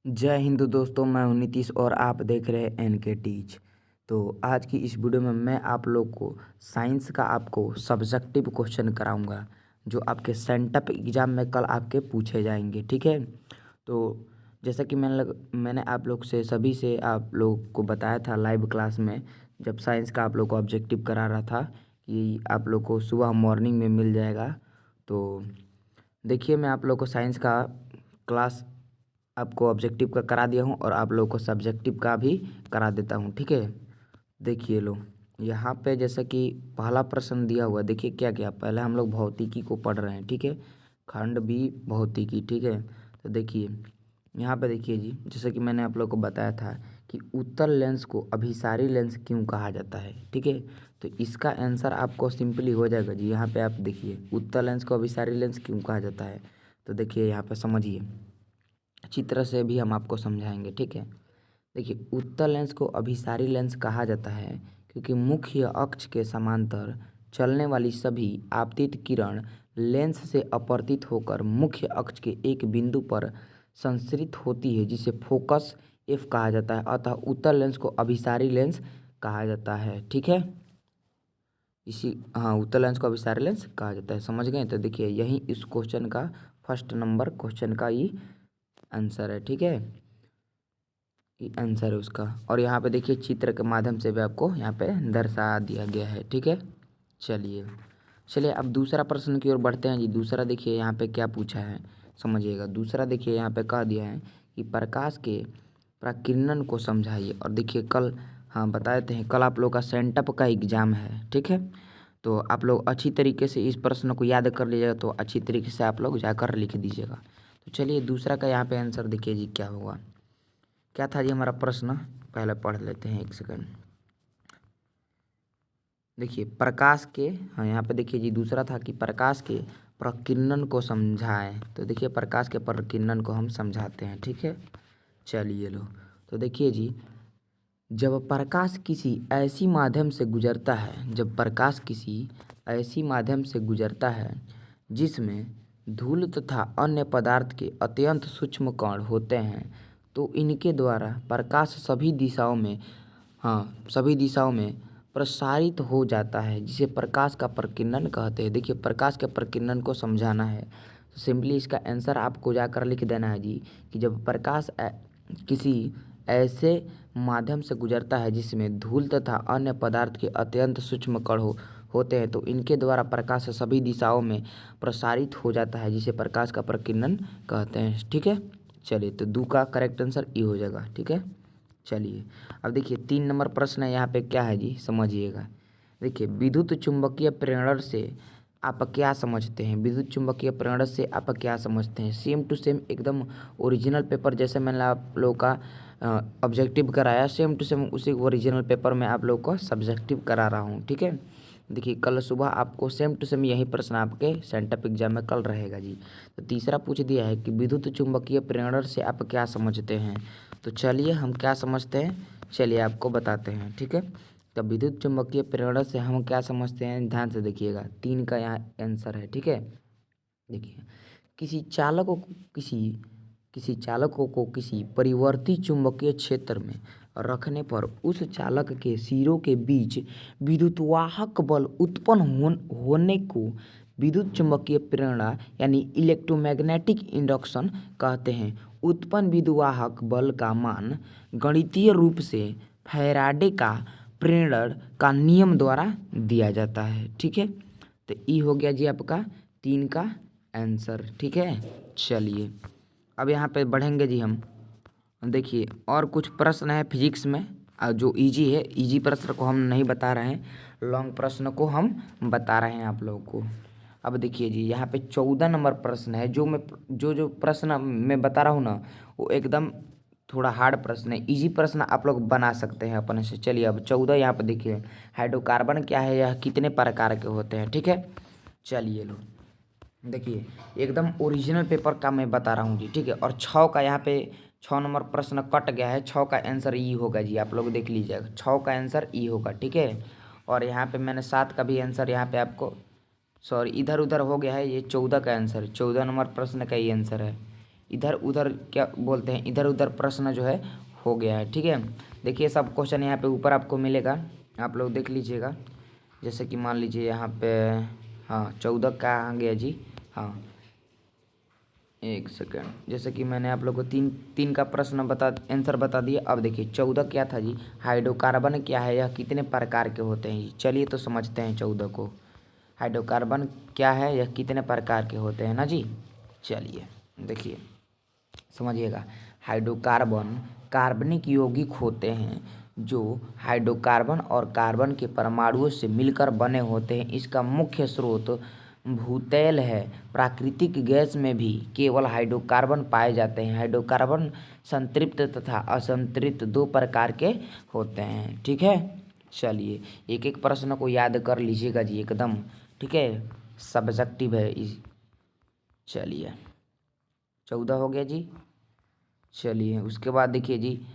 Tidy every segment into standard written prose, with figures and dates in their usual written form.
जय हिंद दोस्तों, मैं हूं नीतीश और आप देख रहे हैं एन के टीच। तो आज की इस वीडियो में मैं आप लोग को साइंस का आपको सब्जेक्टिव क्वेश्चन कराऊंगा जो आपके सेंटअप एग्ज़ाम में कल आपके पूछे जाएंगे। ठीक है। तो जैसा कि मैंने आप लोग से सभी से आप लोग को बताया था लाइव क्लास में, जब साइंस का आप लोग को ऑब्जेक्टिव करा रहा था कि आप लोग को सुबह मॉर्निंग में मिल जाएगा। तो देखिए, मैं आप लोग को साइंस का क्लास आपको ऑब्जेक्टिव का करा दिया हूँ और आप लोगों को सब्जेक्टिव का भी करा देता हूँ। ठीक है। देखिए लो, यहाँ पे जैसा कि पहला प्रश्न दिया हुआ है, देखिए क्या क्या। पहले हम लोग भौतिकी को पढ़ रहे हैं। ठीक है। खंड बी भौतिकी। ठीक है। तो देखिए यहाँ पे देखिए जी, जैसे कि मैंने आप लोग को बताया था कि उत्तल लेंस को अभिसारी लेंस क्यों कहा जाता है। ठीक है। तो इसका आंसर आपको सिंपली हो जाएगा जी। यहाँ पे आप देखिए, उत्तल लेंस को अभिसारी लेंस क्यों कहा जाता है। तो देखिए यहाँ पे समझिए, चित्र से भी हम आपको समझाएंगे। ठीक है। देखिए, उत्तल लेंस को अभिसारी लेंस कहा जाता है क्योंकि मुख्य अक्ष के समांतर चलने वाली सभी आपतित किरण लेंस से अपवर्तित होकर मुख्य अक्ष के एक बिंदु पर संसरित होती है, जिसे फोकस एफ कहा जाता है। अतः उत्तल लेंस को अभिसारी लेंस कहा जाता है। ठीक है। इसी हाँ, उत्तल लेंस को अभिसारी लेंस कहा जाता है। समझ गए। तो देखिए, यही इस क्वेश्चन का फर्स्ट नंबर क्वेश्चन का ये आंसर है। ठीक है। ये आंसर है उसका। और यहाँ पे देखिए, चित्र के माध्यम से भी आपको यहाँ पे दर्शा दिया गया है। ठीक है। चलिए चलिए अब दूसरा प्रश्न की ओर बढ़ते हैं जी। दूसरा देखिए यहाँ पे क्या पूछा है, समझिएगा। दूसरा देखिए यहाँ पे कह दिया है कि प्रकाश के प्रकीर्णन को समझाइए। और देखिए कल, हाँ बता देते हैं, कल आप लोग का सेंटअप का एग्जाम है। ठीक है। तो आप लोग अच्छी तरीके से इस प्रश्न को याद कर लीजिएगा, तो अच्छी तरीके से आप लोग जाकर लिख दीजिएगा। तो चलिए दूसरा का यहाँ पे आंसर देखिए जी क्या होगा। क्या था जी हमारा प्रश्न, पहले पढ़ लेते हैं, एक सेकंड। देखिए प्रकाश के, हाँ यहाँ पे देखिए जी, दूसरा था कि प्रकाश के प्रकीर्णन को समझाएं। तो देखिए प्रकाश के प्रकीर्णन को हम समझाते हैं। ठीक है। चलिए लो, तो देखिए जी, जब प्रकाश किसी ऐसी माध्यम से गुजरता है, जब प्रकाश किसी ऐसी माध्यम से गुजरता है जिसमें धूल तथा अन्य पदार्थ के अत्यंत सूक्ष्म कण होते हैं, तो इनके द्वारा प्रकाश सभी दिशाओं में, हाँ सभी दिशाओं में प्रसारित हो जाता है, जिसे प्रकाश का प्रकीर्णन कहते हैं। देखिए प्रकाश के प्रकीर्णन को समझाना है तो सिंपली इसका आंसर आपको जाकर लिख देना है जी कि जब प्रकाश किसी ऐसे माध्यम से गुजरता है जिसमें धूल तथा अन्य पदार्थ के अत्यंत सूक्ष्म कण होते हैं, तो इनके द्वारा प्रकाश सभी दिशाओं में प्रसारित हो जाता है, जिसे प्रकाश का प्रकीर्णन कहते हैं। ठीक है। चलिए, तो दो का करेक्ट आंसर ई हो जाएगा। ठीक है। चलिए अब देखिए 3 नंबर प्रश्न है, यहाँ पे क्या है जी, समझिएगा। देखिए, विद्युत चुंबकीय प्रेरण से आप क्या समझते हैं। विद्युत चुंबकीय प्रेरण से आप क्या समझते हैं। सेम टू सेम एकदम ओरिजिनल पेपर जैसे मैंने आप लोगों का ऑब्जेक्टिव कराया, सेम टू सेम उसी ओरिजिनल पेपर में आप लोग को सब्जेक्टिव करा रहा हूँ। ठीक है। देखिए कल सुबह आपको सेम टू सेम यही प्रश्न आपके सेंटअप एग्जाम में कल रहेगा जी। तो तीसरा पूछ दिया है कि विद्युत चुंबकीय प्रेरण से आप क्या समझते हैं। तो चलिए हम क्या समझते हैं, चलिए आपको बताते हैं। ठीक है। तो विद्युत चुंबकीय प्रेरण से हम क्या समझते हैं, ध्यान से देखिएगा। 3 का यहाँ आंसर है। ठीक है। देखिए, किसी चालक को किसी किसी चालकों को किसी परिवर्ती चुंबकीय क्षेत्र में रखने पर उस चालक के सिरों के बीच विद्युतवाहक बल उत्पन्न होने को विद्युत चुंबकीय प्रेरणा यानी इलेक्ट्रोमैग्नेटिक इंडक्शन कहते हैं। उत्पन्न विद्युतवाहक बल का मान गणितीय रूप से फैराडे का प्रेरण का नियम द्वारा दिया जाता है। ठीक है। तो ई हो गया जी आपका 3 का आंसर। ठीक है। चलिए अब यहाँ पे बढ़ेंगे जी हम। देखिए और कुछ प्रश्न है फिजिक्स में जो इजी है। इजी प्रश्न को हम नहीं बता रहे हैं, लॉन्ग प्रश्न को हम बता रहे हैं आप लोगों को। अब देखिए जी, यहाँ पे 14 नंबर प्रश्न है। जो प्रश्न मैं बता रहा हूँ ना, वो एकदम थोड़ा हार्ड प्रश्न है। इजी प्रश्न आप लोग बना सकते हैं अपने से। चलिए अब 14 यहाँ पे देखिए, हाइड्रोकार्बन क्या है, यह कितने प्रकार के होते हैं। ठीक है। चलिए लो, देखिए एकदम ओरिजिनल पेपर का मैं बता रहा हूँ जी। ठीक है। और 6 का यहाँ पे 6 नंबर प्रश्न कट गया है। 6 का आंसर ई होगा जी, आप लोग देख लीजिएगा। 6 का आंसर ई होगा। ठीक है। और यहाँ पे मैंने 7 का भी आंसर यहाँ पे आपको, सॉरी इधर उधर हो गया है, ये 14 का आंसर, 14 नंबर प्रश्न का ये आंसर है। इधर उधर क्या बोलते हैं, इधर उधर प्रश्न जो है हो गया है। ठीक है, देखिए सब क्वेश्चन यहाँ पे ऊपर आपको मिलेगा, आप लोग देख लीजिएगा। जैसे कि मान लीजिए यहाँ पे, हाँ 14 कहाँ गया जी, हाँ एक सेकेंड, जैसे कि मैंने आप लोग को तीन तीन का प्रश्न आंसर बता दिया। अब देखिए 14 क्या था जी, हाइड्रोकार्बन क्या है, यह कितने प्रकार के होते हैं जी। चलिए तो समझते हैं 14 को। हाइड्रोकार्बन क्या है, यह कितने प्रकार के होते हैं ना जी। चलिए देखिए समझिएगा, हाइड्रोकार्बन कार्बनिक यौगिक होते हैं जो हाइड्रोकार्बन और कार्बन के परमाणुओं से मिलकर बने होते हैं। इसका मुख्य स्रोत भूतैल है। प्राकृतिक गैस में भी केवल हाइड्रोकार्बन पाए जाते हैं। हाइड्रोकार्बन संतृप्त तथा असंतृप्त दो प्रकार के होते हैं। ठीक है, चलिए एक एक प्रश्न को याद कर लीजिएगा जी एकदम। ठीक है, सब्जेक्टिव है चलिए 14 हो गया जी। चलिए उसके बाद देखिए जी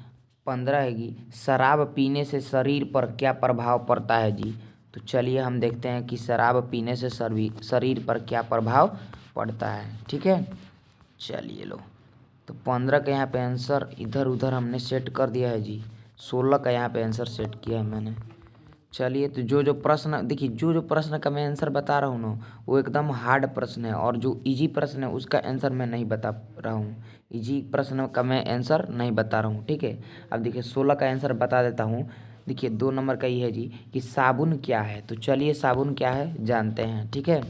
15 है जी, शराब पीने से शरीर पर क्या प्रभाव पड़ता है जी। तो चलिए हम देखते हैं कि शराब पीने से शरीर पर क्या प्रभाव पड़ता है। ठीक है, चलिए लो, तो 15 का यहाँ पे आंसर इधर उधर हमने सेट कर दिया है जी। 16 का यहाँ पे आंसर सेट किया है मैंने। चलिए तो जो जो प्रश्न देखिए, जो जो प्रश्न का मैं आंसर बता रहा हूँ ना, वो एकदम हार्ड प्रश्न है, और जो इजी प्रश्न है उसका आंसर मैं नहीं बता रहा हूँ। इजी प्रश्न का मैं आंसर नहीं बता रहा हूँ। ठीक है, अब देखिए 16 का आंसर बता देता हूँ। देखिए 2 नंबर का ये है जी कि साबुन क्या है। तो चलिए साबुन क्या है जानते हैं। ठीक है,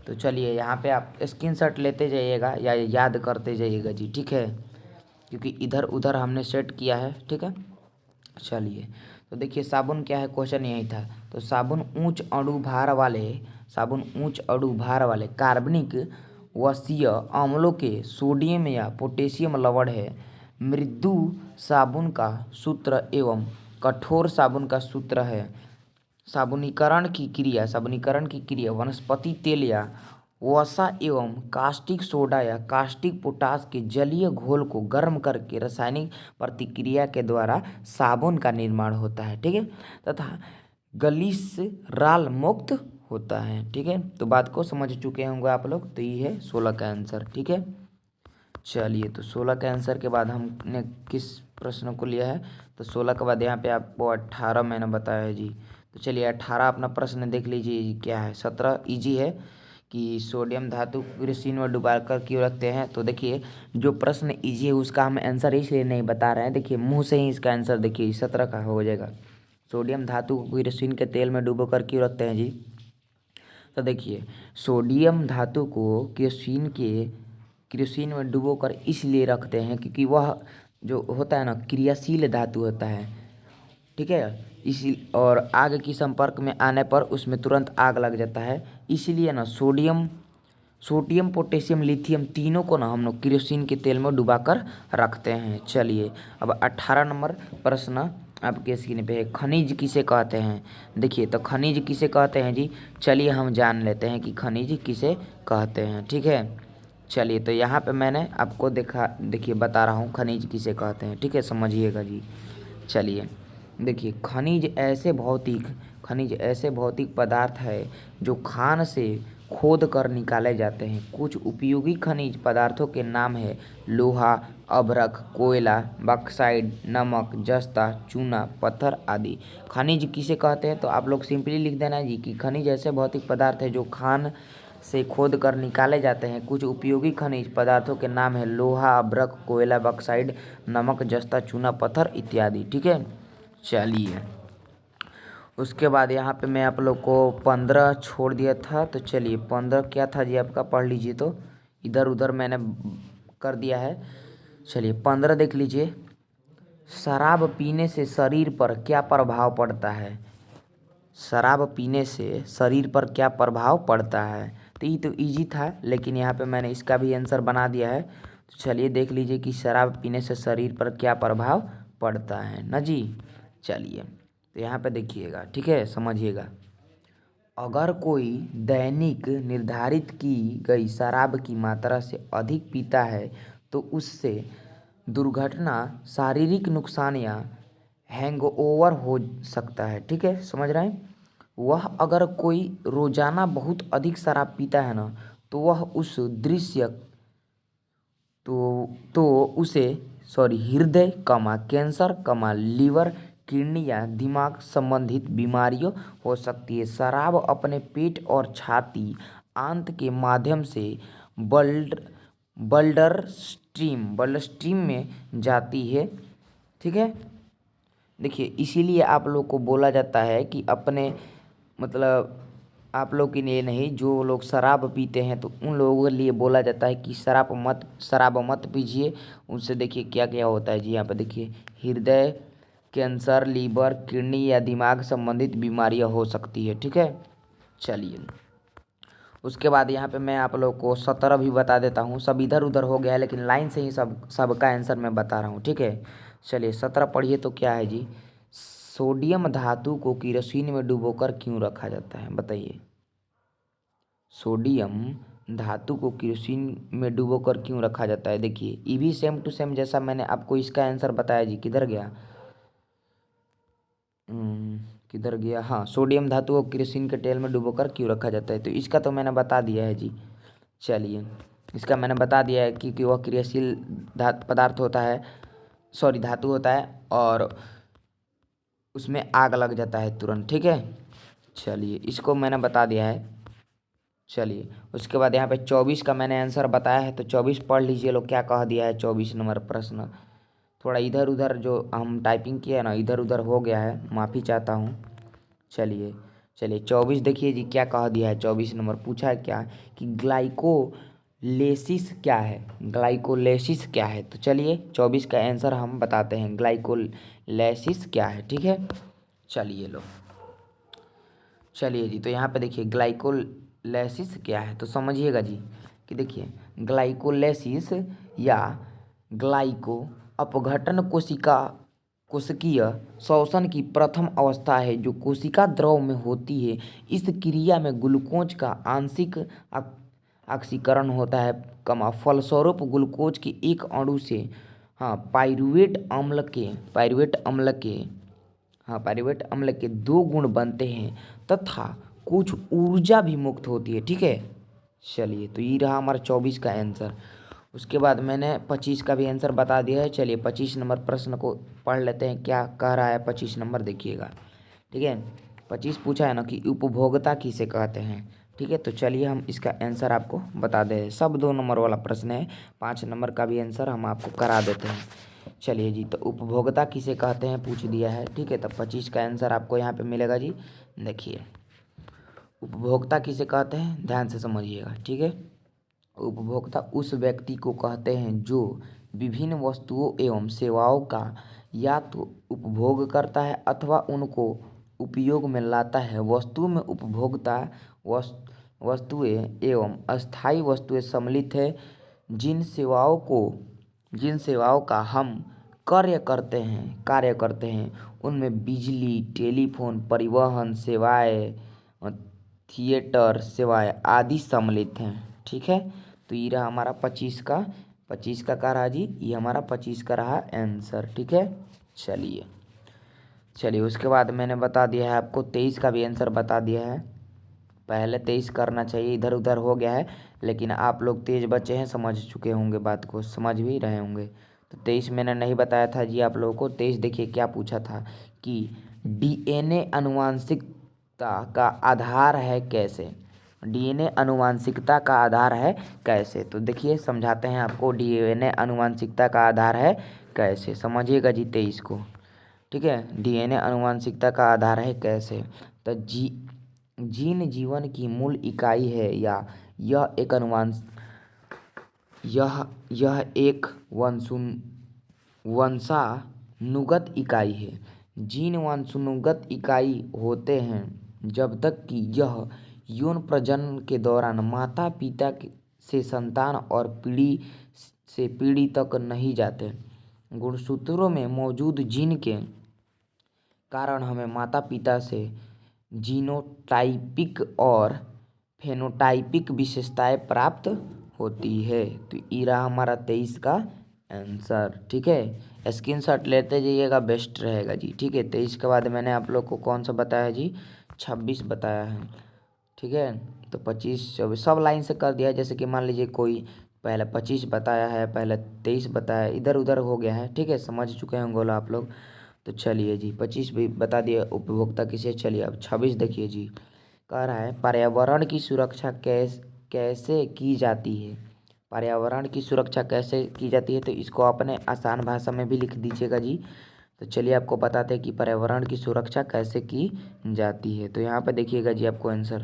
तो चलिए यहाँ पे आप स्क्रीनशॉट लेते जाइएगा या याद करते जाइएगा जी। ठीक है, क्योंकि इधर उधर हमने सेट किया है। ठीक है, चलिए तो देखिए साबुन क्या है, क्वेश्चन यही था। तो साबुन उच्च अणु भार वाले कार्बनिक वसीय अम्लों के सोडियम या पोटेशियम लवण है। मृदु साबुन का सूत्र एवं कठोर साबुन का सूत्र है। साबुनीकरण की क्रिया वनस्पति तेल या वसा एवं कास्टिक सोडा या कास्टिक पोटाश के जलीय घोल को गर्म करके रासायनिक प्रतिक्रिया के द्वारा साबुन का निर्माण होता है। ठीक है, तथा ग्लिसरॉल मुक्त होता है। ठीक है, तो बात को समझ चुके होंगे आप लोग। तो ये है 16 का आंसर। ठीक है, चलिए तो 16 के आंसर के बाद हमने किस प्रश्न को लिया है। तो 16 के बाद यहाँ पे आपको 18 मैंने बताया है जी। तो चलिए 18 अपना प्रश्न देख लीजिए क्या है। 17 इजी है कि सोडियम धातु केरोसिन में डुबा कर क्यों रखते हैं। तो देखिए जो प्रश्न इजी है उसका हम आंसर इसलिए नहीं बता रहे हैं, देखिए मुँह से ही इसका आंसर देखिए 17 का हो जाएगा। सोडियम धातु को केरोसिन के तेल में डुबो कर क्यों रखते हैं जी। तो देखिए सोडियम धातु को केरोसिन में डुबोकर इसलिए रखते हैं क्योंकि वह जो होता है ना क्रियाशील धातु होता है। ठीक है, इसी और आग की संपर्क में आने पर उसमें तुरंत आग लग जाता है। इसीलिए ना सोडियम पोटेशियम लिथियम तीनों को ना हम लोग केरोसिन के तेल में डुबाकर रखते हैं। चलिए अब 18 नंबर प्रश्न आपके स्क्रीन पे है, खनिज किसे कहते हैं। देखिए तो खनिज किसे कहते हैं जी, चलिए हम जान लेते हैं कि खनिज किसे कहते हैं। ठीक है, चलिए तो यहाँ पे मैंने आपको देखिए बता रहा हूँ खनिज किसे कहते हैं। ठीक है, समझिएगा जी। चलिए देखिए खनिज ऐसे भौतिक पदार्थ है जो खान से खोद कर निकाले जाते हैं। कुछ उपयोगी खनिज पदार्थों के नाम है लोहा, अभ्रक, कोयला, बॉक्साइट, नमक, जस्ता, चूना, पत्थर आदि। खनिज किसे कहते हैं, तो आप लोग सिंपली लिख देना जी कि खनिज ऐसे भौतिक पदार्थ है जो खान से खोद कर निकाले जाते हैं। कुछ उपयोगी खनिज पदार्थों के नाम है लोहा, अभ्रक, कोयला, बॉक्साइट, नमक, जस्ता, चूना, पत्थर इत्यादि। ठीक है, चलिए उसके बाद यहाँ पे मैं आप लोग को 15 छोड़ दिया था। तो चलिए 15 क्या था जी आपका, पढ़ लीजिए। तो इधर उधर मैंने कर दिया है। चलिए 15 देख लीजिए, शराब पीने से शरीर पर क्या प्रभाव पड़ता है। शराब पीने से शरीर पर क्या प्रभाव पड़ता है। तो ये तो इजी था, लेकिन यहाँ पे मैंने इसका भी आंसर बना दिया है। तो चलिए देख लीजिए कि शराब पीने से शरीर पर क्या प्रभाव पड़ता है ना जी। चलिए तो यहाँ पे देखिएगा, ठीक है, समझिएगा। अगर कोई दैनिक निर्धारित की गई शराब की मात्रा से अधिक पीता है तो उससे दुर्घटना, शारीरिक नुकसान या हैंगओवर हो सकता है। ठीक है, समझ रहे हैं। वह अगर कोई रोजाना बहुत अधिक शराब पीता है ना, तो तो उसे हृदय कैंसर लीवर किडनी या दिमाग संबंधित बीमारियों हो सकती है। शराब अपने पेट और छाती आंत के माध्यम से ब्लड ब्लड स्ट्रीम में जाती है। ठीक है, देखिए इसीलिए आप लोग को बोला जाता है कि अपने मतलब आप लोग के लिए नहीं, जो लोग शराब पीते हैं तो उन लोगों के लिए बोला जाता है कि शराब मत पीजिए। उनसे देखिए क्या क्या होता है जी। यहाँ पर देखिए हृदय कैंसर लीवर किडनी या दिमाग संबंधित बीमारियां हो सकती है। ठीक है, चलिए उसके बाद यहाँ पे मैं आप लोग को 17 भी बता देता हूँ। सब इधर उधर हो गया है लेकिन लाइन से ही सबका आंसर मैं बता रहा हूँ। ठीक है, चलिए 17 पढ़िए तो क्या है जी। सोडियम धातु को केरोसिन में डुबोकर क्यों रखा जाता है, बताइए। सोडियम धातु को केरोसिन में डुबोकर क्यों रखा जाता है। देखिए ये भी सेम टू सेम जैसा मैंने आपको इसका आंसर बताया जी। किधर गया किधर गया, हाँ, सोडियम धातु को केरोसिन के तेल में डुबोकर क्यों रखा जाता है, तो इसका तो मैंने बता दिया है जी। चलिए इसका मैंने बता दिया है क्योंकि वह क्रियाशील पदार्थ होता है, धातु होता है और उसमें आग लग जाता है तुरंत। ठीक है, चलिए इसको मैंने बता दिया है। चलिए उसके बाद यहाँ पे 24 का मैंने आंसर बताया है, तो 24 पढ़ लीजिए लोग क्या कह दिया है। 24 नंबर प्रश्न थोड़ा इधर उधर जो हम टाइपिंग किया है ना, इधर उधर हो गया है, माफ़ी चाहता हूँ। चलिए 24 देखिए जी क्या कह दिया है। 24 नंबर पूछा है क्या कि ग्लाइकोलेसिस क्या है, ग्लाइकोलेसिस क्या है। तो चलिए 24 का आंसर हम बताते हैं, ग्लाइकोलेसिस क्या है। ठीक है, चलिए लो, चलिए जी तो यहाँ पे देखिए ग्लाइकोलेसिस क्या है तो समझिएगा जी कि देखिए ग्लाइकोलेसिस या ग्लाइको अपघटन कोशिकीय शोषण की प्रथम अवस्था है जो कोशिका द्रव में होती है। इस क्रिया में ग्लूकोज का आंशिक ऑक्सीकरण होता है, फलस्वरूप ग्लूकोज के एक अणु से पाइरूवेट अम्ल के 2 गुण बनते हैं तथा कुछ ऊर्जा भी मुक्त होती है। ठीक है, चलिए तो ये रहा हमारा 24 का आंसर। उसके बाद मैंने 25 का भी आंसर बता दिया है। चलिए 25 नंबर प्रश्न को पढ़ लेते हैं, क्या कह रहा है 25 नंबर देखिएगा। ठीक है, 25 पूछा है ना कि उपभोक्ता किसे कहते हैं। ठीक है, तो चलिए हम इसका आंसर आपको बता दें। सब 2 नंबर वाला प्रश्न है, 5 नंबर का भी आंसर हम आपको करा देते हैं। चलिए जी तो उपभोक्ता किसे कहते हैं पूछ दिया है। ठीक है, तो 25 का आंसर आपको यहाँ पे मिलेगा जी। देखिए उपभोक्ता किसे कहते हैं, ध्यान से समझिएगा। ठीक है, उपभोक्ता उस व्यक्ति को कहते हैं जो विभिन्न वस्तुओं एवं सेवाओं का या तो उपभोग करता है अथवा उनको उपयोग में लाता है। वस्तु में उपभोक्ता वस्तुएं एवं अस्थायी वस्तुएं सम्मिलित है। जिन सेवाओं का हम कार्य करते हैं उनमें बिजली टेलीफोन परिवहन सेवाएं थिएटर सेवाएं आदि सम्मिलित हैं। ठीक है, तो ये रहा हमारा 25 का क्या रहा जी, ये हमारा 25 का रहा आंसर। ठीक है, चलिए उसके बाद मैंने बता दिया है आपको 23 का भी आंसर बता दिया है। पहले 23 करना चाहिए, इधर उधर हो गया है लेकिन आप लोग तेज बच्चे हैं, समझ चुके होंगे, बात को समझ भी रहे होंगे। तो 23 मैंने नहीं बताया था जी आप लोगों को। 23 देखिए क्या पूछा था कि डीएनए आनुवांशिकता का आधार है कैसे। डीएनए आनुवांशिकता का आधार है कैसे, तो देखिए समझाते हैं आपको डीएनए आनुवांशिकता का आधार है कैसे, समझिएगा जी 23 को। ठीक है, डीएनए आनुवांशिकता का आधार है कैसे, तो जीन जीवन की मूल इकाई है या यह एक वंशानुगत इकाई है। जीन वंशानुगत इकाई होते हैं जब तक कि यह यौन प्रजनन के दौरान माता पिता से संतान और पीढ़ी से पीढ़ी तक नहीं जाते। गुणसूत्रों में मौजूद जीन के कारण हमें माता पिता से जीनोटाइपिक और फेनोटाइपिक विशेषताएं प्राप्त होती है। तो ये रहा हमारा 23 का आंसर। ठीक है, स्क्रीनशॉट लेते जाइएगा, बेस्ट रहेगा जी। ठीक है, 23 के बाद मैंने आप लोग को कौन सा बताया जी, 26 बताया है। ठीक है, तो 25 24 सब लाइन से कर दिया है। जैसे कि मान लीजिए कोई पहले 25 बताया है, पहले 23 बताया, इधर उधर हो गया है। ठीक है, समझ चुके होंगे आप लोग। तो चलिए जी, 25 भी बता दिए उपभोक्ता किसे। चलिए अब 26 देखिए जी, कह रहा है पर्यावरण की सुरक्षा कैसे की जाती है। पर्यावरण की सुरक्षा कैसे की जाती है, तो इसको अपने आसान भाषा में भी लिख दीजिएगा जी। तो चलिए आपको बताते हैं कि पर्यावरण की सुरक्षा कैसे की जाती है। तो यहाँ पे देखिएगा जी आपको आंसर,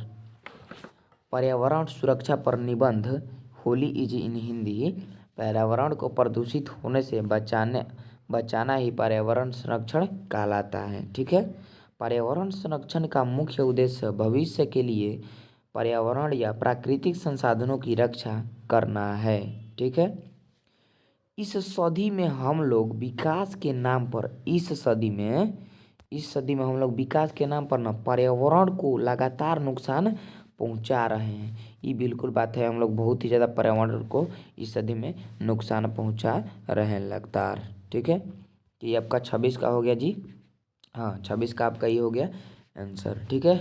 पर्यावरण सुरक्षा पर निबंध होली इज इन हिंदी। पर्यावरण को प्रदूषित होने से बचाना ही पर्यावरण संरक्षण कहलाता है। ठीक है, पर्यावरण संरक्षण का मुख्य उद्देश्य भविष्य के लिए पर्यावरण या प्राकृतिक संसाधनों की रक्षा करना है। ठीक है, इस सदी में हम लोग विकास के नाम पर इस सदी में हम लोग विकास के नाम पर ना पर्यावरण को लगातार नुकसान पहुंचा रहे हैं। ये बिल्कुल बात है, हम लोग बहुत ही ज़्यादा पर्यावरण को इस सदी में नुकसान पहुंचा रहे हैं लगातार। ठीक है, तो ये आपका 26 का हो गया जी। हाँ, 26 का आपका ये हो गया आंसर। ठीक है,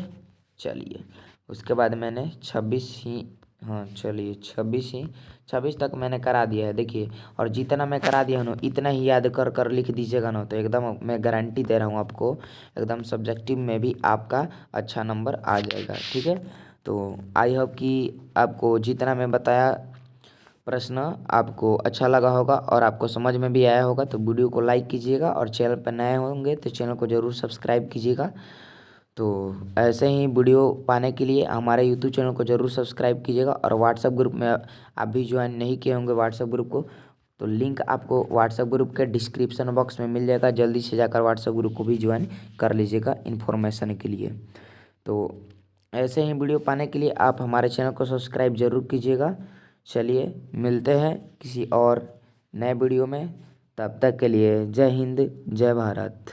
चलिए उसके बाद मैंने 26 ही, हाँ चलिए 26 तक मैंने करा दिया है देखिए। और जितना मैं करा दिया हूँ ना इतना ही याद कर कर लिख दीजिएगा ना, तो एकदम मैं गारंटी दे रहा हूँ आपको, एकदम सब्जेक्टिव में भी आपका अच्छा नंबर आ जाएगा। ठीक है, तो आई होप कि आपको जितना मैं बताया प्रश्न आपको अच्छा लगा होगा और आपको समझ में भी आया होगा। तो वीडियो को लाइक कीजिएगा और चैनल पर नए होंगे तो चैनल को ज़रूर सब्सक्राइब कीजिएगा। तो ऐसे ही वीडियो पाने के लिए हमारे यूट्यूब चैनल को ज़रूर सब्सक्राइब कीजिएगा। और व्हाट्सएप ग्रुप में आप भी ज्वाइन नहीं किए होंगे व्हाट्सएप ग्रुप को, तो लिंक आपको व्हाट्सएप ग्रुप के डिस्क्रिप्शन बॉक्स में मिल जाएगा। जल्दी से जाकर व्हाट्सएप ग्रुप को भी ज्वाइन कर लीजिएगा इन्फॉर्मेशन के लिए। तो ऐसे ही वीडियो पाने के लिए आप हमारे चैनल को सब्सक्राइब ज़रूर कीजिएगा। चलिए मिलते हैं किसी और नए वीडियो में, तब तक के लिए जय हिंद जय भारत।